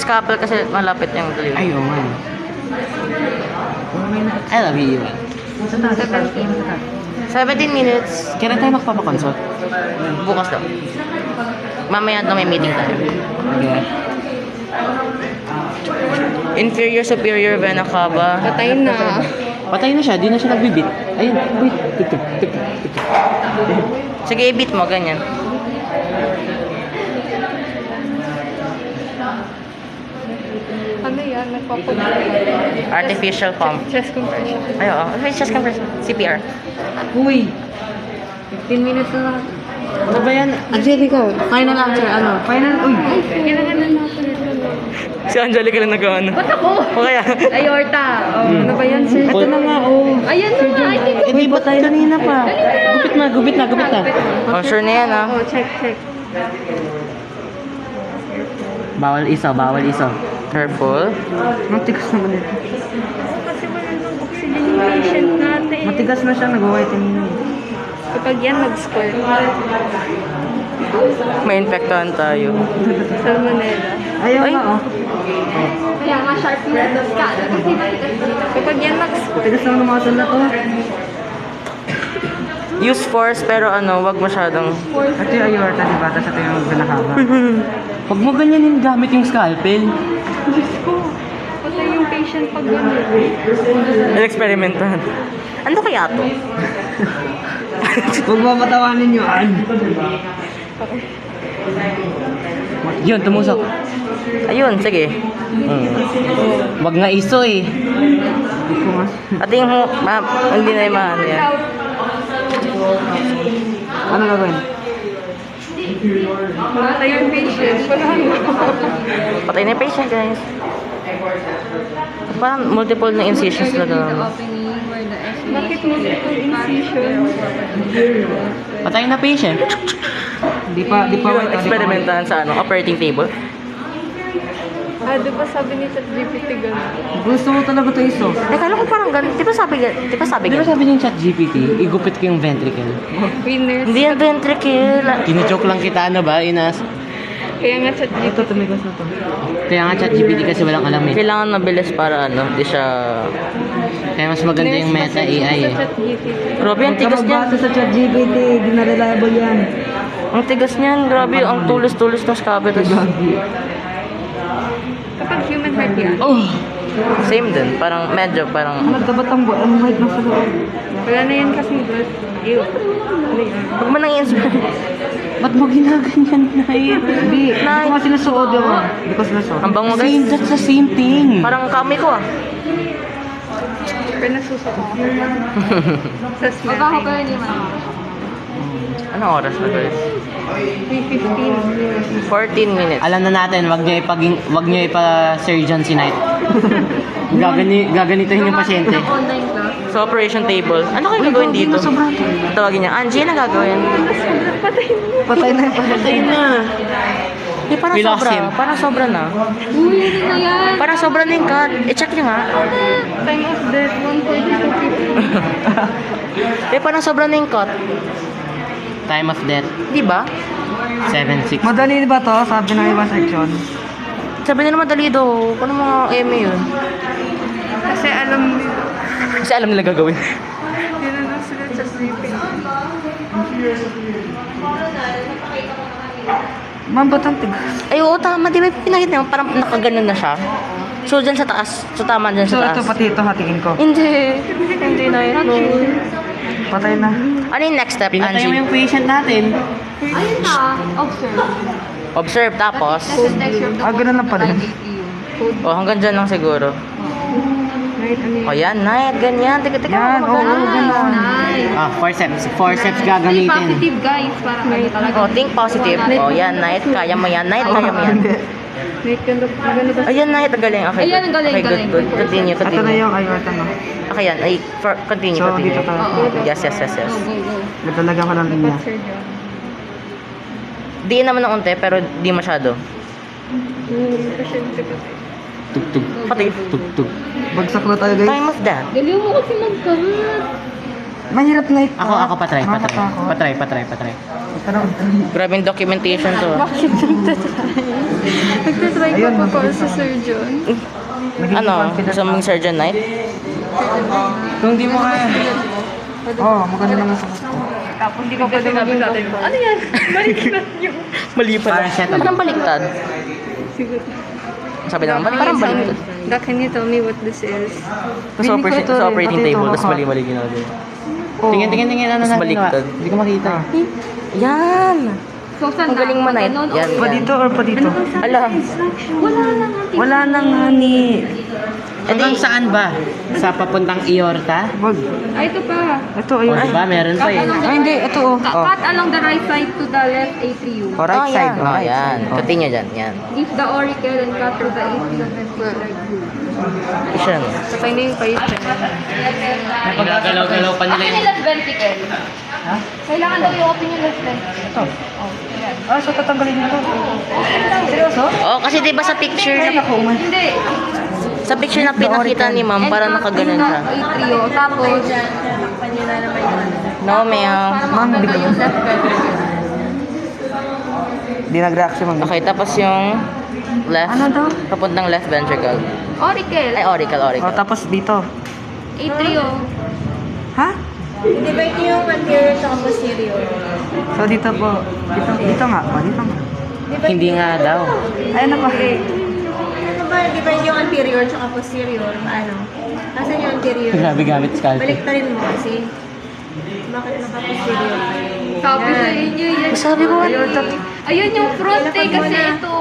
scalpel kasi malapit yung dali. Ay, oo man. I love you. 17 minutes. Kailan tayo magpapakonsult? Bukas daw. Mamaya daw may meeting tayo. Okay. Inferior, superior, vena cava. Patay na. Patay na siya, di na siya nagbibit. Ayun, wait. Tuk. Sige, i-beat mo, ganyan. Ano yan? Nagpapalit. Artificial pump. Chest compression. Ay, oo. Chest compression. CPR. Uy! 15 minutes na lang. Ano ba yan? Angelica, final answer, ano? Final, uy! Kailangan na natin ito. Si Angelica lang nag-ano. Ba't ako? O kaya? Aorta. Oh, ano ba yan, sir? Ito na nga, oh. Ayan na nga, I think. Hindi ba tayo kanina pa? Gupit na. Oh, sure na yan, ah. Oh, check. Bawal iso. Careful. Matigas naman ito. Kasi wala nang oxygen yung patient natin. Matigas na siya, nag-whitening. Kapag yan nag-squirt. May infectahan tayo. Salmonella. Ayaw Ay. nga, oh. Kaya nga sharp na kapag yan nag-squirt. Matigas naman ng mga sala to. Use force, pero ano, wag masyadong... Ito yung aorta, diba? Tapos ito yung binakaba. Huwag mo ganyanin gamit yung scalpel. Diyos ko. Patay yung patient pag gano'n. Experimentahan. Ano kaya to? Huwag mo matawanin yun. Yun, tumusok. Ayun, sige. Wag nga iso eh. Ating hindi na yung maano yan. Ano gagawin? Patay yung patient. Wala na. Patay na yung patient, guys. Parang multiple na incisions na gano'n. Bakit multiple incision? Patay na patient. Di pa Yung experimentahan sa ano, operating table. Di ba sabi ni ChatGPT gano'n? Gusto mo talaga ito iso. Kala ko parang ganun. Di ba sabi Di ba ganun? sabi ng ChatGPT, igupit ko yung ventricle? Winners. Hindi yan ventricle. Tinijoke lang kita, ano ba, Inas? Kaya nga ChatGPT. tumigas na to. Kaya nga ChatGPT kasi walang alam eh. Kailangan mabilis para ano, di siya... Kaya mas maganda yung Meta AI eh. Grabe, ang tigas niyan. sa ChatGPT, di na reliable yan. Ang tigas niyan, grabe, ang tulos-tulos ng scabitus. Kapag human heart yan. Oh! Same din, parang medyo parang... Nagkabat ang height na sa loob. Wala na yan kasing blood. Ew. Ano yan? Huwag mo nang i-inspire. Ba't mo ginaganyan na yun? Hindi ko nga sinusuod yun. Hindi ko sinusuod. Ang bango, guys. That's the same thing. Parang kami ko ah. Pero nasusuko ako. Sa smell. Mabaho ka hindi man. Anong oras na guys? 3:15. 14 minutes. Alam na natin, wag niyo ipa-surgeon si Knight. Gaganituhin yung pasyente. Online class. Sa operation table. Ano kayo gagawin dito? Tawagin niya, Angie, ano gagawin? Patay na yung Patay na. Eh, parang We lost sobra. him. Parang sobra na. Uy, ano na yan? Parang sobra na yung cut. I-check niyo nga. Time of death, 1:42:50. Eh, parang sobra na yung cut. Time of death, Di ba? 7:06. Madali ba to? Sabi ng iba section. Sabi nila madali daw. Paano mga eme yun? Kasi alam nila. Kasi alam nila gagawin. Yun na lang sila sa sleeping. Ma'am, ba't ang tigas? Ay, oo, tama. Di ba pinakita niyo? Parang nakaganon na siya. So, dyan sa taas. So, tama dyan So, sa ito taas. pati ito hatiin ko. Hindi. Hindi na yun. Patay na. Ano yung next step, Pinatay mo Angie? yung patient natin. Ayun na. Observe. Observe, tapos. Next your Ganun lang pala. Oh, hanggang dyan lang siguro. O, yan, Night. Ganyan. Teka, Yan, oo, ganun. Ah, forceps gagamitin. Positive guys. Para kayo talaga. Oh, think positive. Oh, yan, Night. Kaya mo yan, Night. Kaya mo yan. Wait, ganda ba? Ayan, Night. Ang galing. Okay, Ayan, ang galing, Okay, good, galing. good. Continue, Ito na continue. yung aorta mo. Okay, yan. Ay, continue, So, continue. dito tayo. Yes, yes, yes, yes. Go, go. Natalagyan ko ng linya. Sir John. Di naman ng unti, pero di masyado. Pasyente kasi. Tugtog. Pati. Tugtog. Bagsak na tayo guys. Time of death. Galiw mo kasi magkahat. Mahirap na ito. Ako, patry. Nakakatakot. Patry. Pero, Grabing documentation to. Bakit nagtatry Ayun, ko pa mabilis sa naman. surgeon. naging Ano? confident Gusto mong ako. surgeon night? Kung di mo kaya. Oo, maganda naman sa gusto. Tapos hindi ko pwede maging doktor. Ano yan? Baliktad yun. Mali pala. Parang siya Ba't ang baliktad? Siguro. Sabi naman, ba't parang baliktad? Doc, can you tell me what this is? Sa Feeling ko ito sa rin, operating pati ito, table, tapos ha? mali-mali ginagawa. Oo. Tingin, ano Mas na baliktad. Hindi ko makita. Yan! So, saan Ang galing mo, Night. Yan, Pa yan. dito or pa dito? Ala. Wala lang. Wala nang honey. Hanggang saan ba? Sa papuntang Iorta? Wag. Ay, ito pa. Ito, O, ayun. diba? Meron pa eh. Ay, hindi. Ito, oh. Oh. Cut along the right side to the left atrium. Oh, right Oh, side. yan. Oh, yan. Oh. Continue dyan. Yan. Leave the auricle and cut through the atrium and pull like glue. Isa na. Patay na yung payit siya. Ginagalaw-galaw pa nila Open yun. yung left ventricle. Ha? Kailangan daw i-open yung left ventricle. Ito. Ah, so tatanggalin nito. Seryoso? Oh, kasi diba sa picture na, Hindi. sa picture na pinakita ni ma'am, parang nakaganon siya. Atrio. Tapos, No, ma'am. Ma'am, ma'am, bigla- yung left ventricle. Di nag-react si ma'am. Okay, tapos yung left, Ano daw? papuntang left ventricle. Auricle. Ay, auricle, Oh, auricle. tapos dito. Atrio. Ha? I-divide niyo yung anterior sa posterior. So dito po. Dito nga. Oh, dito nga. Hindi nga daw. Ay, ano pa? Ano ba, divide yung anterior sa posterior? Paano? Nasaan yung anterior? Grabe gamit scalpel. Baliktarin mo kasi. Bakit naka-posterior? Sabi sa inyo yan. Sabi ko, Ayun yung front eh, kasi ito.